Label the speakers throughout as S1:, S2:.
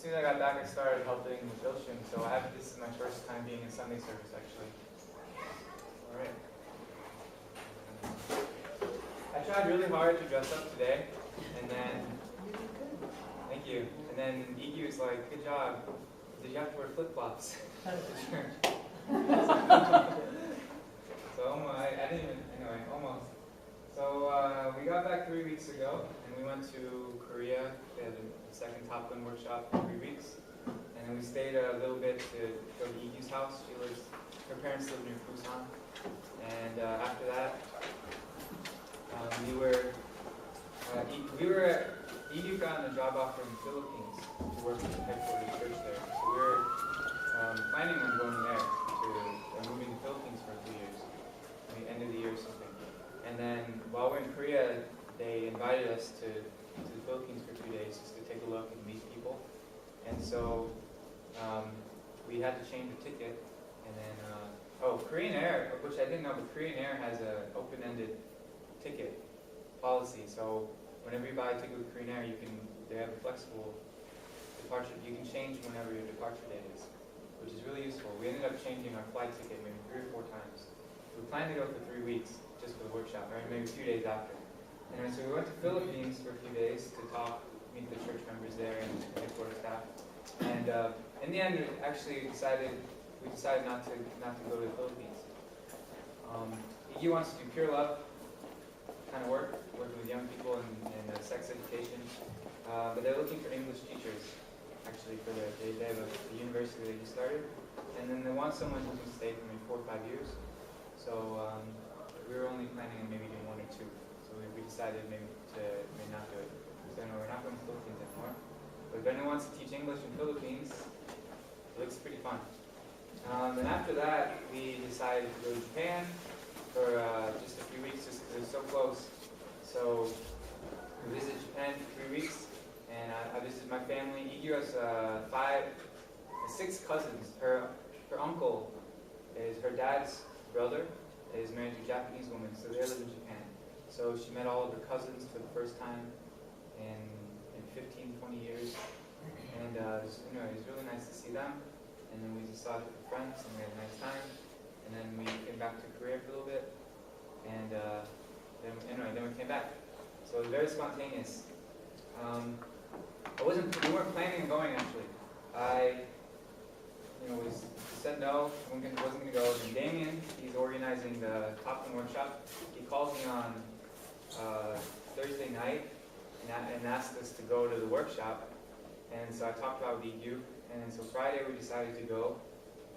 S1: soon as I got back, I started helping with Ilshun. So this is my first time being in Sunday service, actually. All right. I tried really hard to dress up today, and then, thank you. And then EQ was like, good job. Did you have to wear flip-flops to church? So almost, I didn't even, anyway, almost. So we got back 3 weeks ago, and we went to Korea. We had a second Top Gun workshop for 3 weeks. And then we stayed a little bit to go to EQ's house. Her parents live near Busan. And after that, EQ got a job offer in the Philippines to work with the headquarters church there. So we were planning on going there to moving to the Philippines for 2 years, maybe end of the year or something. And then while we're in Korea, they invited us to the Philippines for 2 days just to take a look and meet people. And so we had to change the ticket. And then, Korean Air, which I didn't know, but Korean Air has an open-ended ticket policy. So whenever you buy a ticket with Korean Air, they have a flexible departure. You can change whenever your departure date is, which is really useful. We ended up changing our flight ticket maybe 3 or 4 times. We planned to go for 3 weeks just for the workshop, or maybe a few days after. And so we went to Philippines for a few days to meet the church members there and the headquarters staff. And in the end, we decided not to go to the Philippines. He wants to do pure love kind of working with young people and sex education. But they're looking for English teachers, actually, they have a university they just started. And then they want someone who can stay for maybe 4 or 5 years. So we were only planning on maybe doing 1 or 2. So we decided maybe not do it. So no, we're not going to the Philippines anymore. But if anyone wants to teach English in Philippines, it looks pretty fun. And after that, we decided to go to Japan for just a few weeks, just because it was so close. So we visited Japan for 3 weeks, and I visited my family. Igyu has 6 cousins. Her uncle is her dad's brother, is married to a Japanese woman, so they live in Japan. So she met all of her cousins for the first time in 15, 20 years. And it was really nice to see them. And then we just saw different friends, and we had a nice time. And then we came back to Korea for a little bit. And then we came back. So it was very spontaneous. We weren't planning on going, actually. We said no, wasn't going to go. And Damien, he's organizing the Top Gun workshop. He called me on Thursday night and asked us to go to the workshop. And so I talked about with EQ. And then so Friday we decided to go.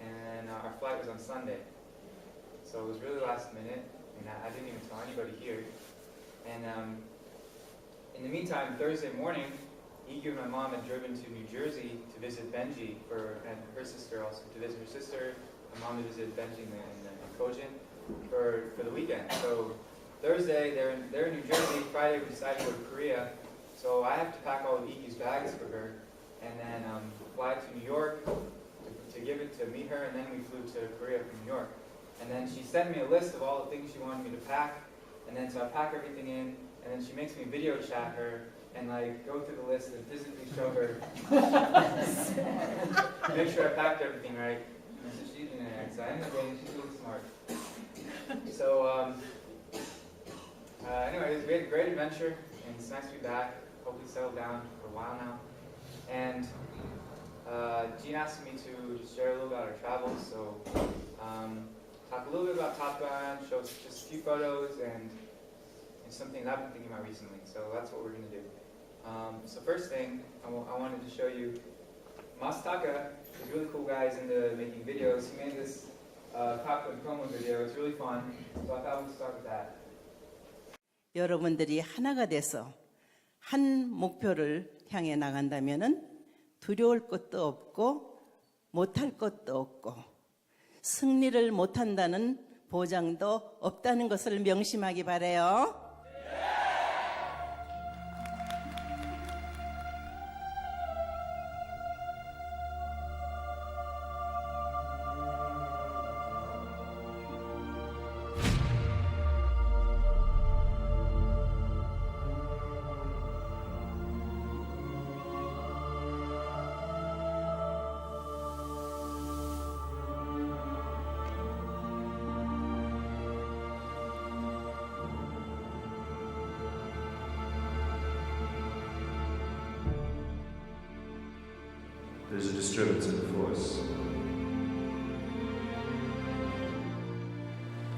S1: And our flight was on Sunday. So it was really last minute. And I didn't even tell anybody here. And in the meantime, Thursday morning, EQ and my mom had driven to New Jersey to visit Benji and her sister also to visit her sister. My mom visited Benji in Kojin for the weekend. So Thursday they're in New Jersey. Friday we decided to go to Korea. So I have to pack all of EQ's bags for her, and then fly to New York to meet her, and then we flew to Korea from New York. And then she sent me a list of all the things she wanted me to pack, and then so I pack everything in, and then she makes me video chat her and go through the list and physically show her, make sure I packed everything right. And so she's doing it, so I ended up getting, she's really smart. So anyway, we had a great adventure, and it's nice to be back. Hopefully settled down for a while now. And Jean asked me to just share a little about our travels, so talk a little bit about Top Gun, show just a few photos, and something that I've been thinking about recently. So that's what we're going to do. So first thing, I wanted to show you, Masataka is a really cool guy. He's into making videos. He made this Top Gun promo video. It's really fun. So I thought we'd start with that.
S2: 여러분들이 하나가 돼서 한 목표를 향해 나간다면은 두려울 것도 없고 못할 것도 없고 승리를 못한다는 보장도 없다는 것을 명심하기 바라요.
S3: There's a disturbance in the force.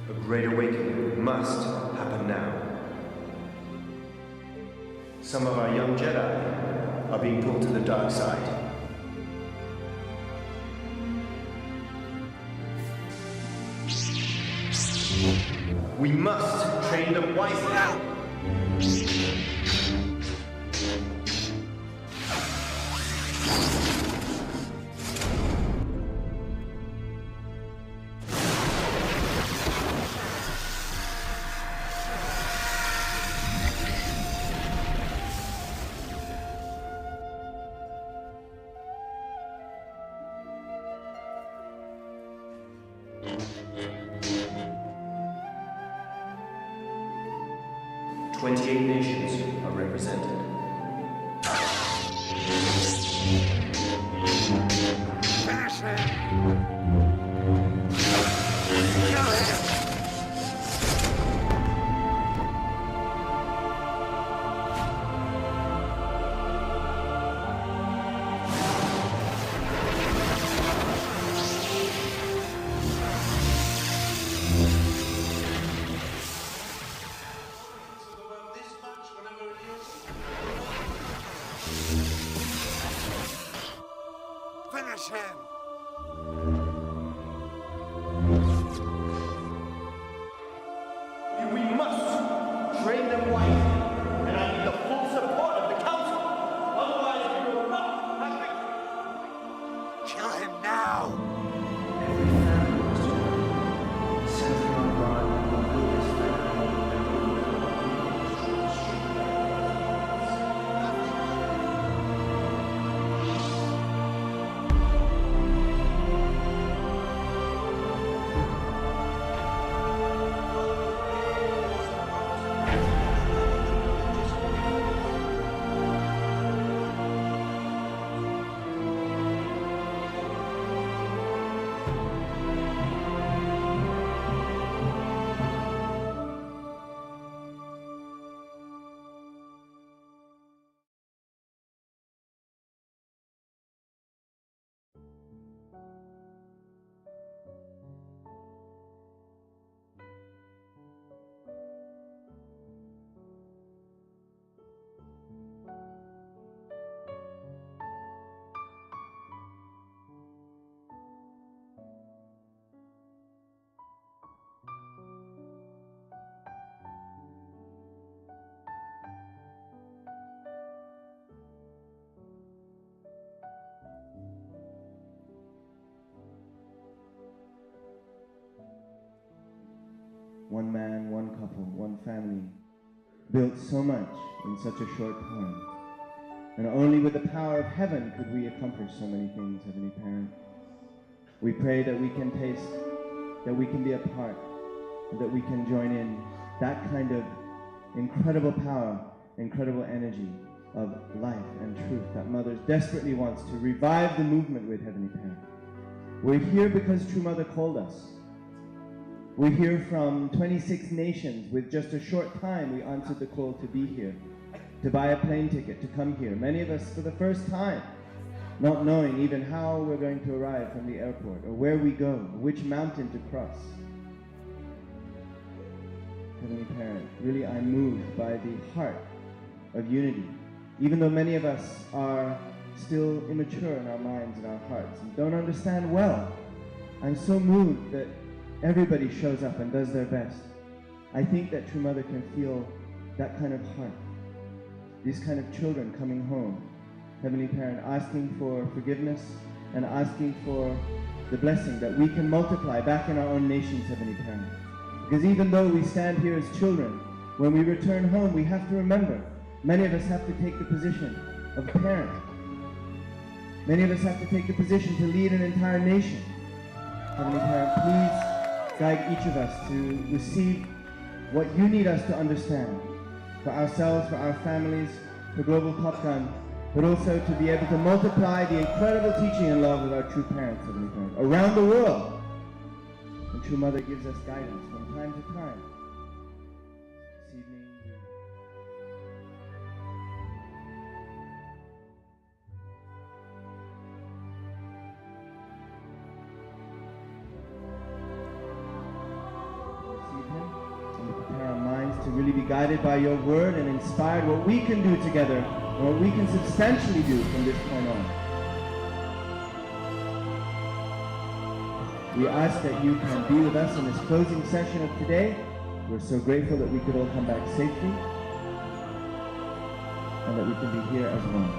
S3: A great awakening must happen now. Some of our young Jedi are being pulled to the dark side. We must train them wisely. "28 nations are represented.
S4: Finish him! Kill him! Finish him!
S3: We must train them wisely, and I need the full support of the Council. Otherwise, we will not have victory."
S4: Kill him now!
S3: Every family must unite. Send from our God and will build this family and will One man, one couple, one family, built so much in such a short time. And only with the power of heaven could we accomplish so many things, Heavenly Parent. We pray that we can taste, that we can be a part, and that we can join in that kind of incredible power, incredible energy of life and truth that Mother desperately wants to revive the movement with, Heavenly Parent. We're here because True Mother called us. We're here from 26 nations. With just a short time, we answered the call to be here, to buy a plane ticket, to come here. Many of us for the first time, not knowing even how we're going to arrive from the airport, or where we go, or which mountain to cross. Heavenly Parent, really I'm moved by the heart of unity. Even though many of us are still immature in our minds and our hearts and don't understand well, I'm so moved that everybody shows up and does their best. I think that True Mother can feel that kind of heart. These kind of children coming home, Heavenly Parent, asking for forgiveness and asking for the blessing that we can multiply back in our own nations, Heavenly Parent. Because even though we stand here as children, when we return home, we have to remember, many of us have to take the position of parent. Many of us have to take the position to lead an entire nation. Heavenly Parent, please guide each of us to receive what you need us to understand for ourselves, for our families, for Global Top Gun, but also to be able to multiply the incredible teaching and love of our true parents, Heavenly Parent, around the world. And True Mother gives us guidance from time to time. This evening, guided by your word and inspired what we can do together and what we can substantially do from this point on. We ask that you can be with us in this closing session of today. We're so grateful that we could all come back safely and that we can be here as one.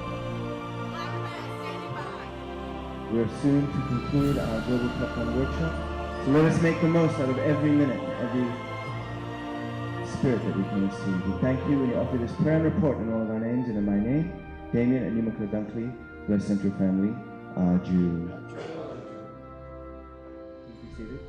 S3: We are soon to conclude our Global Top 1 workshop, so let us make the most out of every minute, every spirit that we can receive. We thank you and we offer this prayer and report in all of our names and in my name, Damien and Yumiko Dunkley, Blessed Center family, Jew. Please be seated.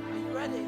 S5: Are you ready?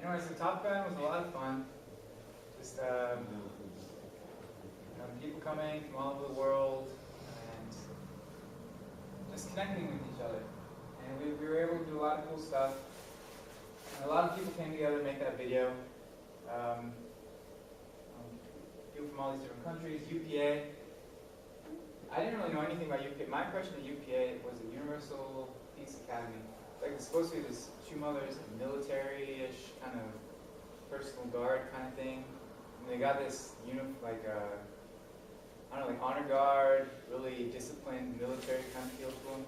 S1: Anyways, the Top Gun was a lot of fun. Just people coming from all over the world and just connecting with each other. And we were able to do a lot of cool stuff. And a lot of people came together to make that video. People from all these different countries, UPA. I didn't really know anything about UPA. My impression of UPA was a Universal Peace Academy. Like it's supposed to be this Shoe Mothers military-ish kind of personal guard kind of thing. And they got this I don't know, like honor guard, really disciplined military kind of feel to them.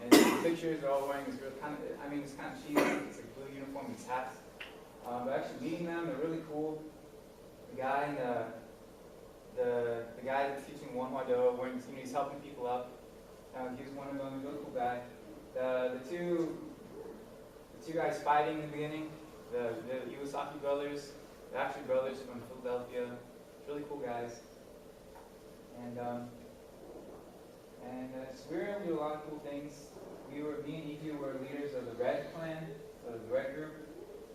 S1: And the pictures are all wearing this real kind of, it's kind of cheesy. It's like blue uniform, these hats. But actually meeting them, they're really cool. The guy, the guy that's teaching Wonhwa-Do, he's helping people up. He was one of them, really cool guy. The two guys fighting in the beginning, the Iwasaki brothers, they're actually brothers from Philadelphia. Really cool guys. And we were able to do a lot of cool things. Me and Iki were leaders of the Red Clan, so the Red group.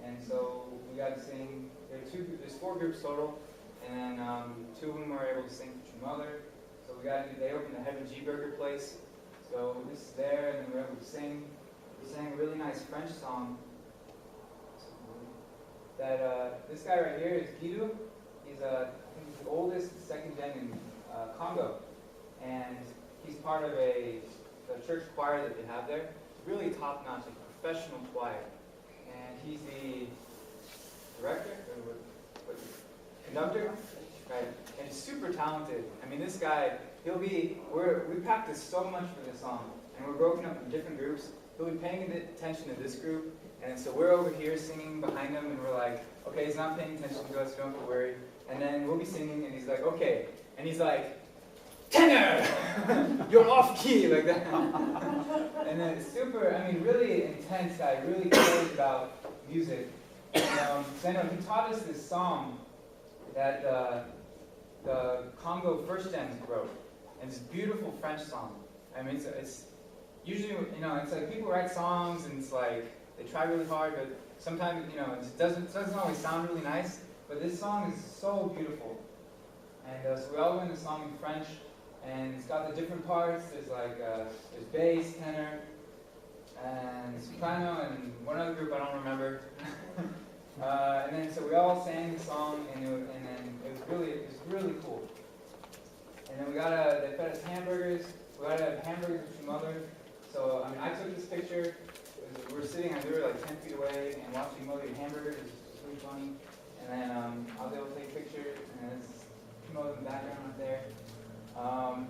S1: And so we got to sing, there's 4 groups total, and then 2 of them were able to sing for True Mother. So they opened the Heaven G Burger place. So this is there, and then we were able to sing. We sang a really nice French song. That this guy right here is Guido. He's think he's the oldest second gen in Congo, and he's part of the church choir that they have there. It's really top-notch, like professional choir, and he's the director, or conductor, right? And he's super talented. I mean, this guy, we practice so much for this song, and we're broken up in different groups. He'll be paying attention to this group, and so we're over here singing behind him, and we're like, okay, he's not paying attention to us, don't get worried. And then we'll be singing, and he's like, okay. And he's like, tenor! You're off key, like that. And then it's super, I mean, really intense guy, really cares about music. And, so anyway, he taught us this song that the Congo First Gens wrote. And it's a beautiful French song. I mean, it's usually, it's like people write songs and it's like, they try really hard, but sometimes, it doesn't always sound really nice. But this song is so beautiful. And so we all learned the song in French, and it's got the different parts. There's like, there's bass, tenor, and soprano, and one other group I don't remember. And then so we all sang the song, and then it was really cool. And then they fed us hamburgers. We got to have hamburgers with your mother. So I mean, I took this picture. We were like 10 feet away and watching your mother eat hamburgers. It was really funny. And then I was able to take a picture, and there's your mother in the background up there. And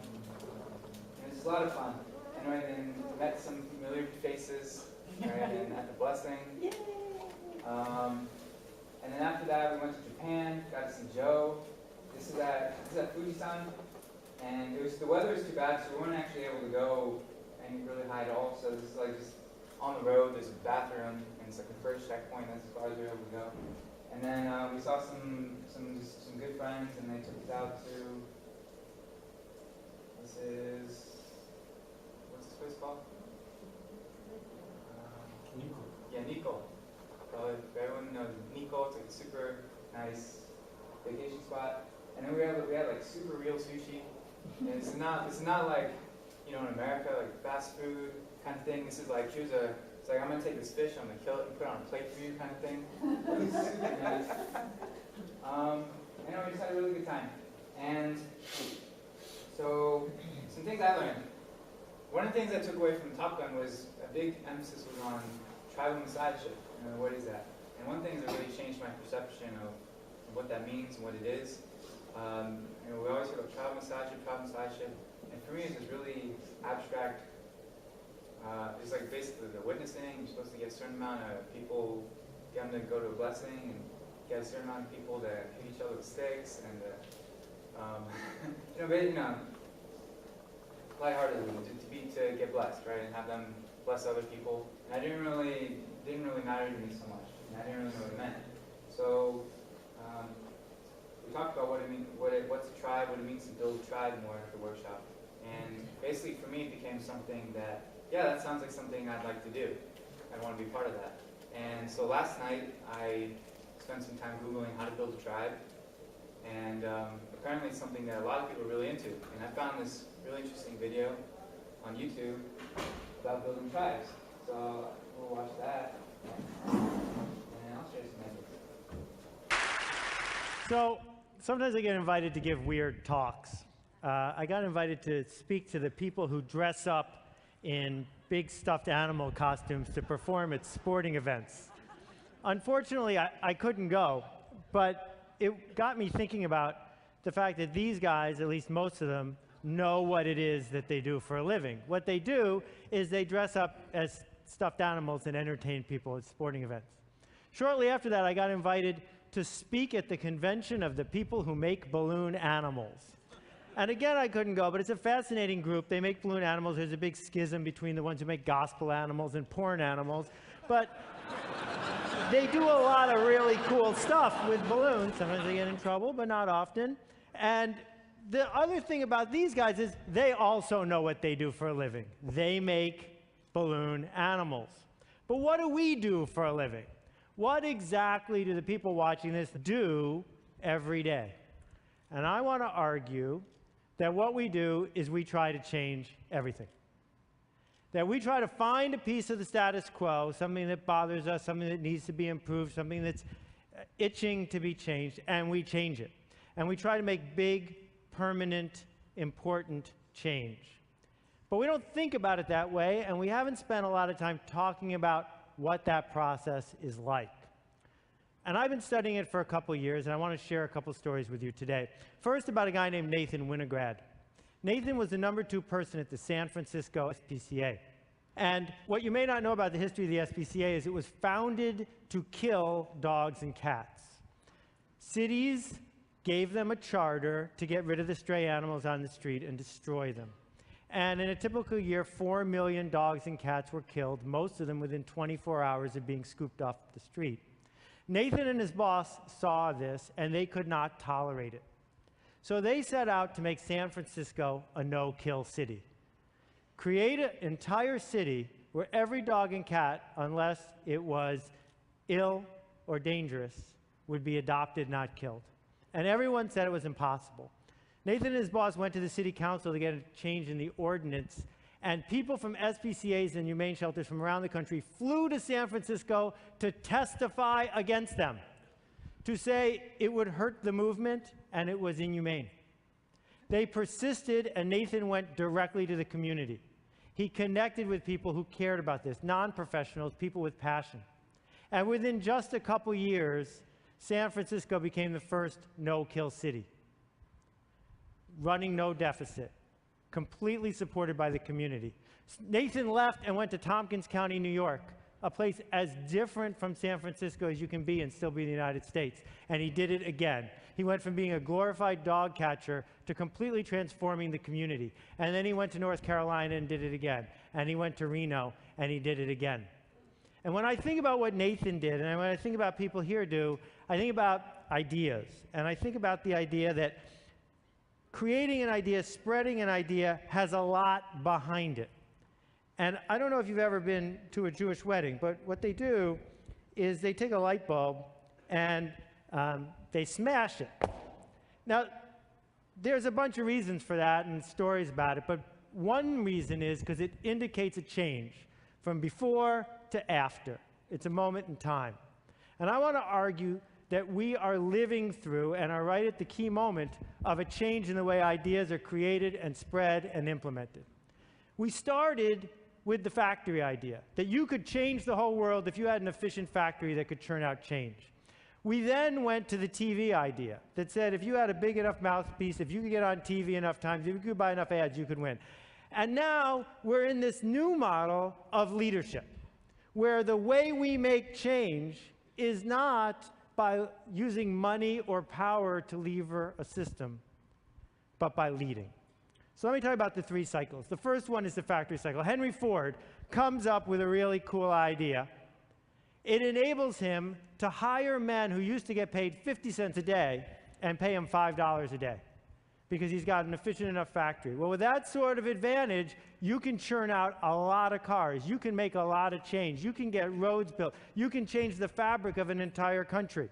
S1: it was a lot of fun. And then met some familiar faces, right, and at the blessing. Yay! And then after that, we went to Japan, got to see Joe. This is at Fujisan, and the weather was too bad, so we weren't actually able to go any really high at all. So this is like just on the road. There's a bathroom, and it's like the first checkpoint. That's as far as we were able to go. And then we saw some good friends, and they took us out to. What's this place called?
S6: Nico.
S1: Yeah, Nico. So if everyone knows Nico, it's like a super nice vacation spot. And then we had like super real sushi. And it's not like, in America, like fast food kind of thing. This is like, it's like, I'm gonna take this fish, I'm gonna kill it and put it on a plate for you kind of thing. It was super nice. We just had a really good time. And so, some things I learned. One of the things I took away from Top Gun was a big emphasis was on tribal messiahship. What is that? And one thing that really changed my perception of what that means and what it is. We always hear about tribal messiahship, and for me it's this really abstract. It's like basically the witnessing. You're supposed to get a certain amount of people, get them to go to a blessing, and get a certain amount of people to hit each other with sticks, and lightheartedly to get blessed, right, and have them bless other people. And it didn't really matter to me so much. And I didn't really know what it meant. So we talked about what's a tribe, what it means to build a tribe more at the workshop. And basically for me it became something that, that sounds like something I'd like to do. I want to be part of that. And so last night I spent some time Googling how to build a tribe. And apparently it's something that a lot of people are really into. And I found this really interesting video on YouTube about building tribes. So we'll watch that. And I'll share some ideas.
S6: So sometimes I get invited to give weird talks. I got invited to speak to the people who dress up in big stuffed animal costumes to perform at sporting events. Unfortunately, I couldn't go, but it got me thinking about the fact that these guys, at least most of them, know what it is that they do for a living. What they do is they dress up as stuffed animals and entertain people at sporting events. Shortly after that, I got invited to speak at the convention of the people who make balloon animals. And again, I couldn't go, but it's a fascinating group. They make balloon animals. There's a big schism between the ones who make gospel animals and porn animals. But they do a lot of really cool stuff with balloons. Sometimes they get in trouble, but not often. And the other thing about these guys is they also know what they do for a living. They make balloon animals. But what do we do for a living? What exactly do the people watching this do every day? And I want to argue that what we do is we try to change everything. That we try to find a piece of the status quo, something that bothers us, something that needs to be improved, something that's itching to be changed, and we change it. and we try to make big, permanent, important change. But we don't think about it that way, and we haven't spent a lot of time talking about what that process is like. And I've been studying it for a couple years, and I want to share a couple stories with you today. First, about a guy named Nathan Winograd. Nathan was the #2 person at the San Francisco SPCA. And what you may not know about the history of the SPCA is it was founded to kill dogs and cats. Cities gave them a charter to get rid of the stray animals on the street and destroy them. And in a typical year, 4 million dogs and cats were killed, most of them within 24 hours of being scooped off the street. Nathan and his boss saw this, and they could not tolerate it. So they set out to make San Francisco a no-kill city. Create an entire city where every dog and cat, unless it was ill or dangerous, would be adopted, not killed. And everyone said it was impossible. Nathan and his boss went to the city council to get a change in the ordinance, and people from SPCAs and humane shelters from around the country flew to San Francisco to testify against them, to say it would hurt the movement and it was inhumane. They persisted, and Nathan went directly to the community. He connected with people who cared about this, non-professionals, people with passion. And within just a couple years, San Francisco became the first no-kill city, running no deficit, completely supported by the community. Nathan left and went to Tompkins County, New York, a place as different from San Francisco as you can be and still be in the United States. And he did it again. He went from being a glorified dog catcher to completely transforming the community. And then he went to North Carolina and did it again. And he went to Reno and he did it again. And when I think about what Nathan did, and when I think about people here do, I think about ideas. And I think about the idea that creating an idea, spreading an idea, has a lot behind it. And I don't know if you've ever been to a Jewish wedding, but what they do is they take a light bulb and they smash it. Now, there's a bunch of reasons for that and stories about it, but one reason is because it indicates a change from before to after. It's a moment in time. And I want to argue that we are living through and are right at the key moment of a change in the way ideas are created and spread and implemented. We started with the factory idea, that you could change the whole world if you had an efficient factory that could churn out change. We then went to the TV idea that said if you had a big enough mouthpiece, if you could get on TV enough times, if you could buy enough ads, you could win. And now we're in this new model of leadership, where the way we make change is not by using money or power to lever a system, but by leading. So let me tell you about the 3 cycles. The first one is the factory cycle. Henry Ford comes up with a really cool idea. It enables him to hire men who used to get paid 50 cents a day and pay him $5 a day because he's got an efficient enough factory. Well, with that sort of advantage, you can churn out a lot of cars. You can make a lot of change. You can get roads built. You can change the fabric of an entire country.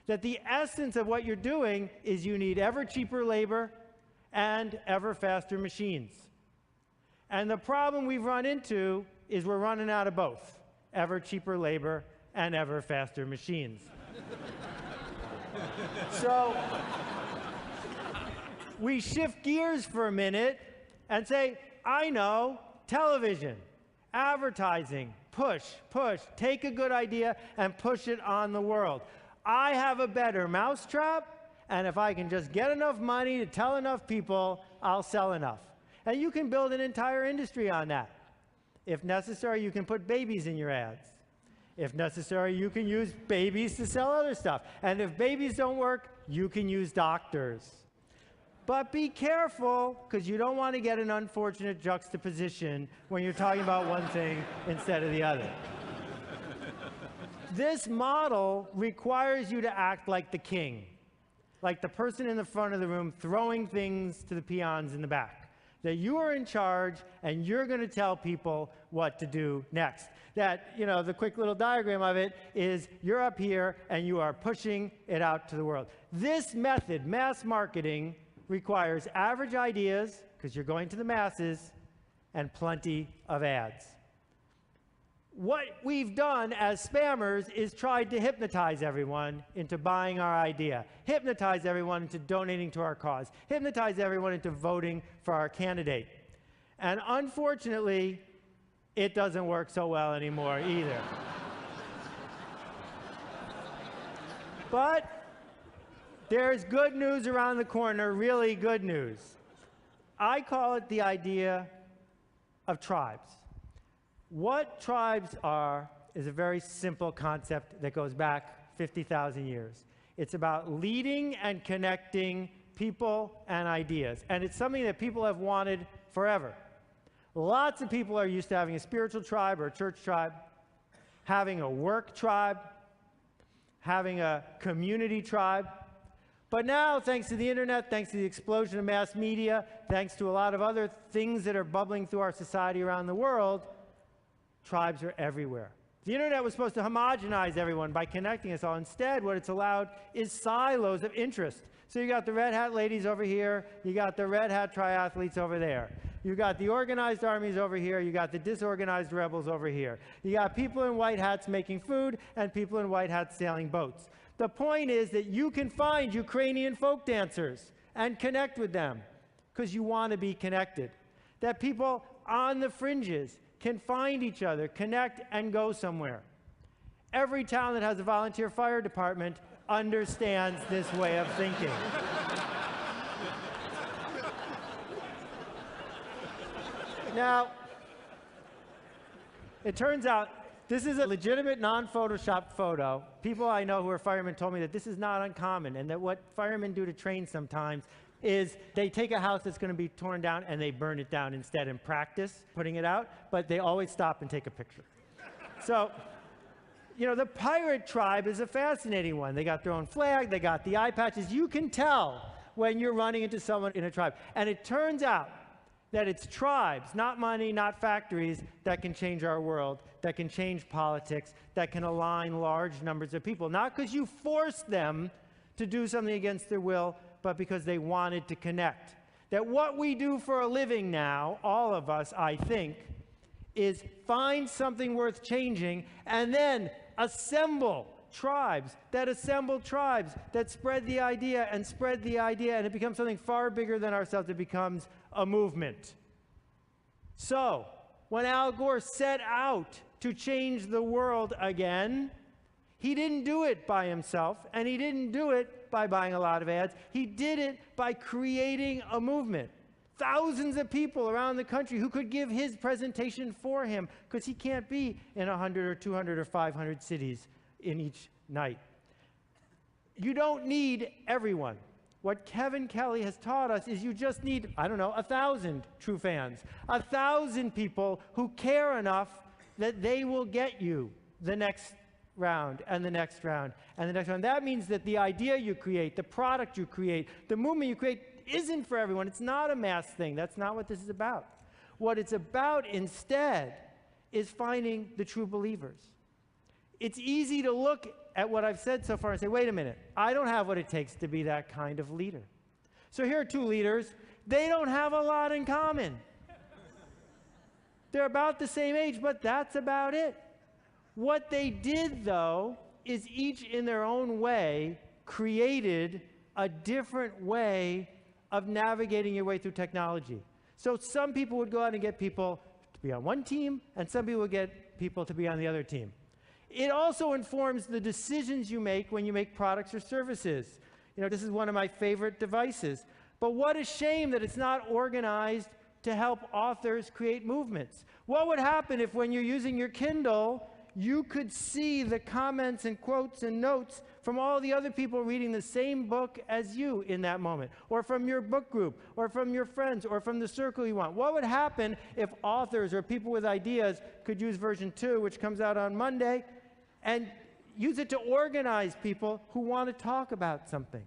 S6: That the essence of what you're doing is you need ever cheaper labor and ever faster machines. And the problem we've run into is we're running out of both, ever cheaper labor and ever faster machines. So we shift gears for a minute and say, I know, television, advertising, push, take a good idea and push it on the world. I have a better mousetrap, and if I can just get enough money to tell enough people, I'll sell enough. And you can build an entire industry on that. If necessary, you can put babies in your ads. If necessary, you can use babies to sell other stuff. And if babies don't work, you can use doctors. But be careful, because you don't want to get an unfortunate juxtaposition when you're talking about one thing instead of the other. This model requires you to act like the king, like the person in the front of the room throwing things to the peons in the back. That you are in charge and you're going to tell people what to do next. That, you know, the quick little diagram of it is you're up here and you are pushing it out to the world. This method, mass marketing, requires average ideas, because you're going to the masses, and plenty of ads. what we've done as spammers is tried to hypnotize everyone into buying our idea, hypnotize everyone into donating to our cause, hypnotize everyone into voting for our candidate. And unfortunately, it doesn't work so well anymore either. But there's good news around the corner, really good news. I call it the idea of tribes. What tribes are is a very simple concept that goes back 50,000 years. It's about leading and connecting people and ideas. And it's something that people have wanted forever. Lots of people are used to having a spiritual tribe or a church tribe, having a work tribe, having a community tribe. But now, thanks to the internet, thanks to the explosion of mass media, thanks to a lot of other things that are bubbling through our society around the world, tribes are everywhere. The internet was supposed to homogenize everyone by connecting us all. Instead, what it's allowed is silos of interest. So you got the red hat ladies over here, you got the red hat triathletes over there. You got the organized armies over here, you got the disorganized rebels over here. You got people in white hats making food and people in white hats sailing boats. The point is that you can find Ukrainian folk dancers and connect with them because you want to be connected. That people on the fringes can find each other, connect, and go somewhere. Every town that has a volunteer fire department understands this way of thinking. Now, it turns out this is a legitimate non-photoshopped photo. People I know who are firemen told me that this is not uncommon and that what firemen do to train sometimes is they take a house that's going to be torn down and they burn it down instead and practice putting it out, but they always stop and take a picture. So, you know, the pirate tribe is a fascinating one. They got their own flag, they got the eye patches. You can tell when you're running into someone in a tribe. And it turns out that it's tribes, not money, not factories, that can change our world, that can change politics, that can align large numbers of people. Not because you forced them to do something against their will, but because they wanted to connect. That what we do for a living now, all of us, I think, is find something worth changing and then assemble tribes that spread the idea and spread the idea, and it becomes something far bigger than ourselves. It becomes a movement. So, when Al Gore set out to change the world again, he didn't do it by himself, and he didn't do it by buying a lot of ads. He did it by creating a movement. Thousands of people around the country who could give his presentation for him, because he can't be in 100 or 200 or 500 cities in each night. You don't need everyone. What Kevin Kelly has taught us is you just need, 1,000 true fans. 1,000 people who care enough that they will get you the next round and the next round and the next round. That means that the idea you create, the product you create, the movement you create isn't for everyone. It's not a mass thing. That's not what this is about. What it's about instead is finding the true believers. It's easy to look at what I've said so far and say, wait a minute, I don't have what it takes to be that kind of leader. So here are two leaders. They don't have a lot in common. They're about the same age, but that's about it. What they did, though, is each in their own way created a different way of navigating your way through technology. So some people would go out and get people to be on one team, and some people would get people to be on the other team. It also informs the decisions you make when you make products or services. You know, this is one of my favorite devices. But what a shame that it's not organized to help authors create movements. What would happen if when you're using your Kindle, you could see the comments and quotes and notes from all the other people reading the same book as you in that moment, or from your book group, or from your friends, or from the circle you want? What would happen if authors or people with ideas could use version 2, which comes out on Monday, and use it to organize people who want to talk about something?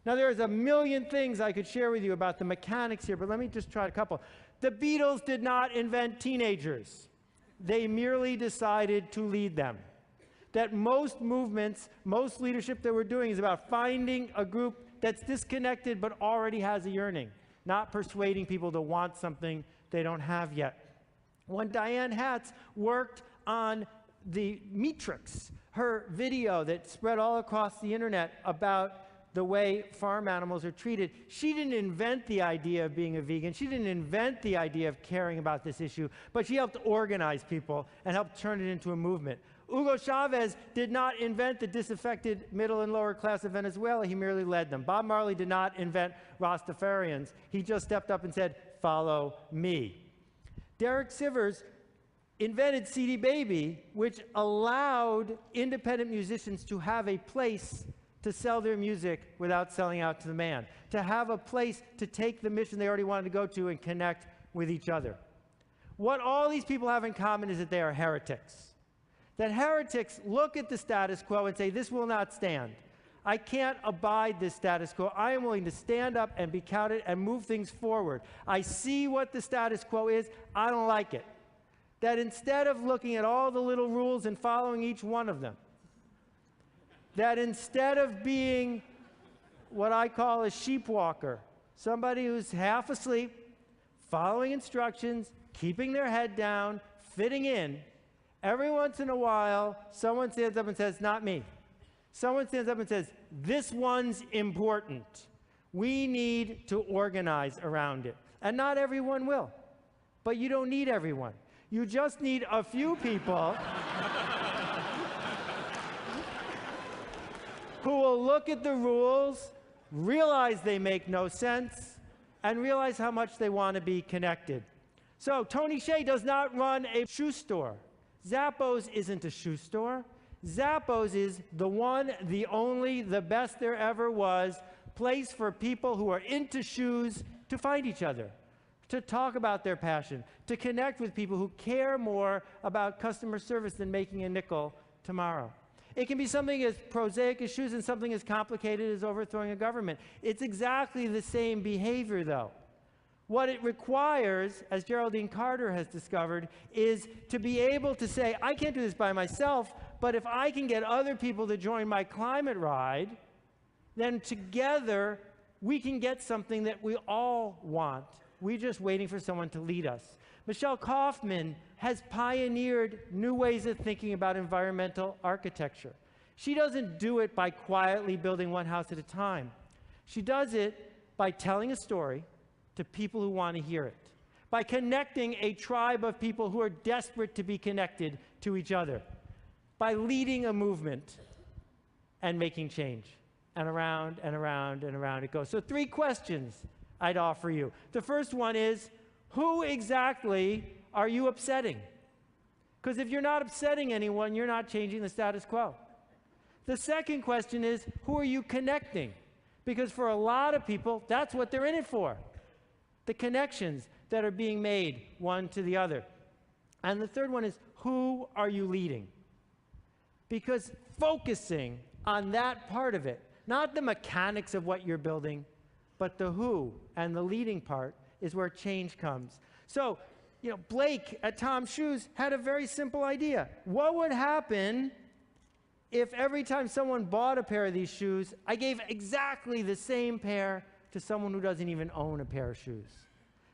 S6: Now, there's a million things I could share with you about the mechanics here, but let me just try a couple. The Beatles did not invent teenagers. They merely decided to lead them. That most movements, most leadership that we're doing is about finding a group that's disconnected but already has a yearning, not persuading people to want something they don't have yet. When Diane Hatz worked on the Matrix, her video that spread all across the internet about the way farm animals are treated. She didn't invent the idea of being a vegan. She didn't invent the idea of caring about this issue, but she helped organize people and helped turn it into a movement. Hugo Chavez did not invent the disaffected middle and lower class of Venezuela. He merely led them. Bob Marley did not invent Rastafarians. He just stepped up and said, "Follow me." Derek Sivers invented CD Baby, which allowed independent musicians to have a place to sell their music without selling out to the man, to have a place to take the mission they already wanted to go to and connect with each other. What all these people have in common is that they are heretics. That heretics look at the status quo and say, this will not stand. I can't abide this status quo. I am willing to stand up and be counted and move things forward. I see what the status quo is. I don't like it. That instead of looking at all the little rules and following each one of them, that instead of being what I call a sheep walker, somebody who's half asleep, following instructions, keeping their head down, fitting in, every once in a while, someone stands up and says, not me. Someone stands up and says, this one's important. We need to organize around it. And not everyone will. But you don't need everyone. You just need a few people who will look at the rules, realize they make no sense, and realize how much they want to be connected. So Tony Hsieh does not run a shoe store. Zappos isn't a shoe store. Zappos is the one, the only, the best there ever was, place for people who are into shoes to find each other, to talk about their passion, to connect with people who care more about customer service than making a nickel tomorrow. It can be something as prosaic as shoes and something as complicated as overthrowing a government. It's exactly the same behavior, though. What it requires, as Geraldine Carter has discovered, is to be able to say, I can't do this by myself, but if I can get other people to join my climate ride, then together we can get something that we all want. We're just waiting for someone to lead us. Michelle Kaufman has pioneered new ways of thinking about environmental architecture. She doesn't do it by quietly building one house at a time. She does it by telling a story to people who want to hear it, by connecting a tribe of people who are desperate to be connected to each other, by leading a movement and making change. And around and around and around it goes. So 3 questions I'd offer you. The first one is, who exactly are you upsetting? Because if you're not upsetting anyone, you're not changing the status quo. The second question is, who are you connecting? Because for a lot of people, that's what they're in it for. The connections that are being made one to the other. And the third one is, who are you leading? Because focusing on that part of it, not the mechanics of what you're building, but the who and the leading part is where change comes. So, Blake at Tom's Shoes had a very simple idea. What would happen if every time someone bought a pair of these shoes, I gave exactly the same pair to someone who doesn't even own a pair of shoes?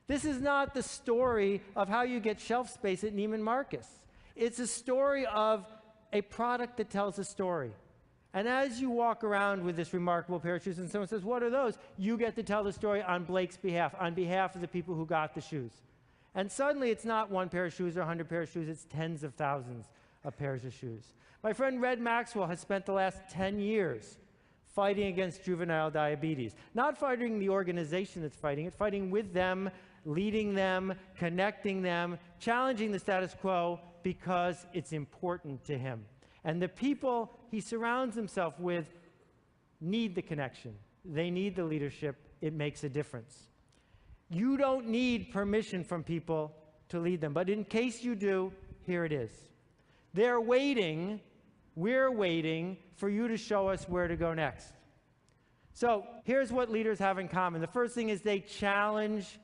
S6: This is not the story of how you get shelf space at Neiman Marcus. It's a story of a product that tells a story. And as you walk around with this remarkable pair of shoes and someone says, what are those? You get to tell the story on Blake's behalf, on behalf of the people who got the shoes. And suddenly it's not 1 pair of shoes or 100 pairs of shoes, it's tens of thousands of pairs of shoes. My friend Red Maxwell has spent the last 10 years fighting against juvenile diabetes. Not fighting the organization that's fighting it, fighting with them, leading them, connecting them, challenging the status quo because it's important to him. And the people he surrounds himself with need the connection. They need the leadership. It makes a difference. You don't need permission from people to lead them. But in case you do, here it is. They're waiting, we're waiting for you to show us where to go next. So here's what leaders have in common. The first thing is they challenge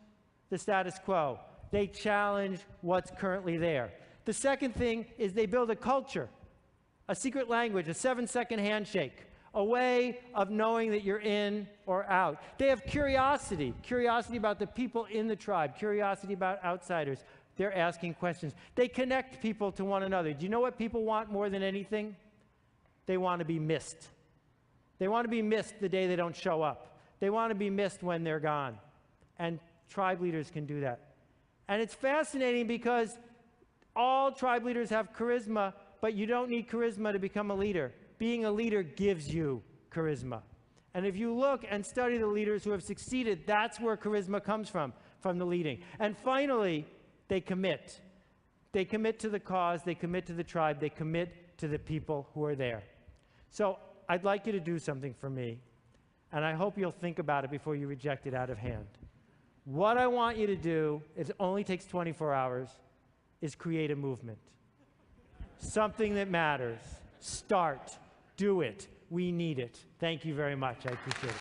S6: the status quo. They challenge what's currently there. The second thing is they build a culture. A secret language, a 7-second handshake, a way of knowing that you're in or out. They have curiosity about the people in the tribe, curiosity about outsiders, They're asking questions. They connect people to one another. Do you know what people want more than anything? They want to be missed. They want to be missed the day they don't show up. They want to be missed when they're gone. And tribe leaders can do that. And it's fascinating because all tribe leaders have charisma, but you don't need charisma to become a leader. Being a leader gives you charisma. And if you look and study the leaders who have succeeded, that's where charisma comes from the leading. And finally, they commit. They commit to the cause, they commit to the tribe, they commit to the people who are there. So I'd like you to do something for me, and I hope you'll think about it before you reject it out of hand. What I want you to do, it only takes 24 hours, is create a movement. Something that matters. Start. Do it. We need it. Thank you very much. I appreciate it.